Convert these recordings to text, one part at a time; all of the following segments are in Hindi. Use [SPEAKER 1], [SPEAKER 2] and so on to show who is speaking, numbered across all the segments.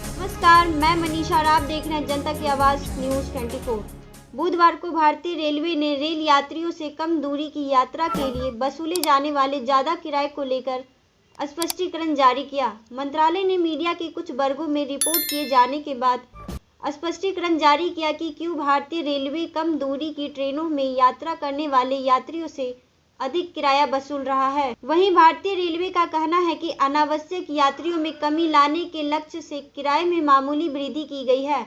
[SPEAKER 1] नमस्कार, मैं मनीषा और आप देख रहे हैं जनता की आवाज़ न्यूज़ 24। बुधवार को भारतीय रेलवे ने रेल यात्रियों से कम दूरी की यात्रा के लिए वसूले जाने वाले ज़्यादा किराए को लेकर स्पष्टीकरण जारी किया। मंत्रालय ने मीडिया के कुछ वर्गों में रिपोर्ट किए जाने के बाद स्पष्टीकरण जारी किया कि क्यों भारतीय रेलवे कम दूरी की ट्रेनों में यात्रा करने वाले यात्रियों से अधिक किराया वसूल रहा है। वहीं भारतीय रेलवे का कहना है कि अनावश्यक यात्रियों में कमी लाने के लक्ष्य से किराए में मामूली वृद्धि की गई है।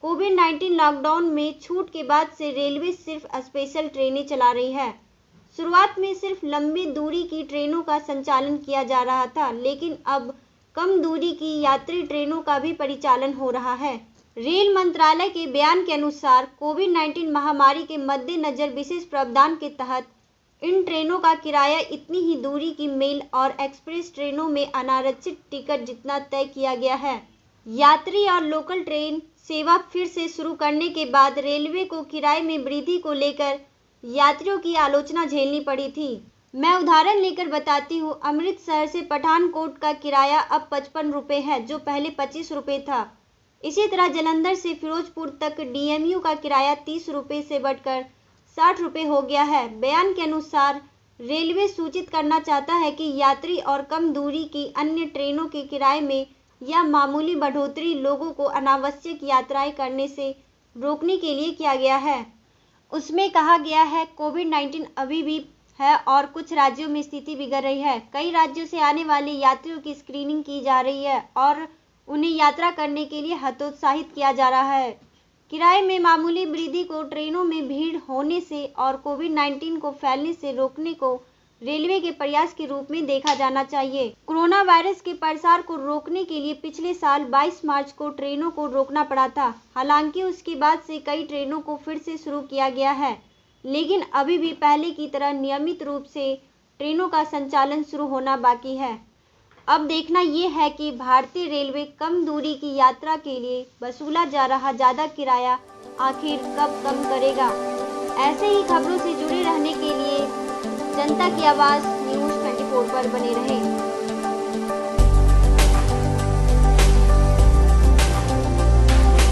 [SPEAKER 1] कोविड-19 लॉकडाउन में छूट के बाद से रेलवे सिर्फ स्पेशल ट्रेनें चला रही है। शुरुआत में सिर्फ लंबी दूरी की ट्रेनों का संचालन किया जा रहा था, लेकिन अब कम दूरी की यात्री ट्रेनों का भी परिचालन हो रहा है। रेल मंत्रालय के बयान के अनुसार कोविड-19 महामारी के मद्देनजर विशेष प्रावधान के तहत इन ट्रेनों का किराया इतनी ही दूरी की मेल और एक्सप्रेस ट्रेनों में अनारक्षित टिकट जितना तय किया गया है। यात्री और लोकल ट्रेन सेवा फिर से शुरू करने के बाद रेलवे को किराए में वृद्धि को लेकर यात्रियों की आलोचना झेलनी पड़ी थी। मैं उदाहरण लेकर बताती हूँ, अमृतसर से पठानकोट का किराया अब 55 रुपये है, जो पहले 25 रुपये था। इसी तरह जालंधर से फिरोजपुर तक DMU का किराया 30 रुपये से बढ़कर 60 रुपये हो गया है। बयान के अनुसार रेलवे सूचित करना चाहता है कि यात्री और कम दूरी की अन्य ट्रेनों के किराए में यह मामूली बढ़ोतरी लोगों को अनावश्यक यात्राएं करने से रोकने के लिए किया गया है। उसमें कहा गया है, कोविड-19 अभी भी है और कुछ राज्यों में स्थिति बिगड़ रही है। कई राज्यों से आने वाले यात्रियों की स्क्रीनिंग की जा रही है और उन्हें यात्रा करने के लिए हतोत्साहित किया जा रहा है। किराए में मामूली वृद्धि को ट्रेनों में भीड़ होने से और कोविड-19 को फैलने से रोकने को रेलवे के प्रयास के रूप में देखा जाना चाहिए। कोरोना वायरस के प्रसार को रोकने के लिए पिछले साल 22 मार्च को ट्रेनों को रोकना पड़ा था। हालांकि उसके बाद से कई ट्रेनों को फिर से शुरू किया गया है, लेकिन अभी भी पहले की तरह नियमित रूप से ट्रेनों का संचालन शुरू होना बाकी है। अब देखना ये है कि भारतीय रेलवे कम दूरी की यात्रा के लिए वसूला जा रहा ज़्यादा किराया आखिर कब कम करेगा। ऐसे ही खबरों से जुड़े रहने के लिए जनता की आवाज़ न्यूज़ 24 पर बने रहें।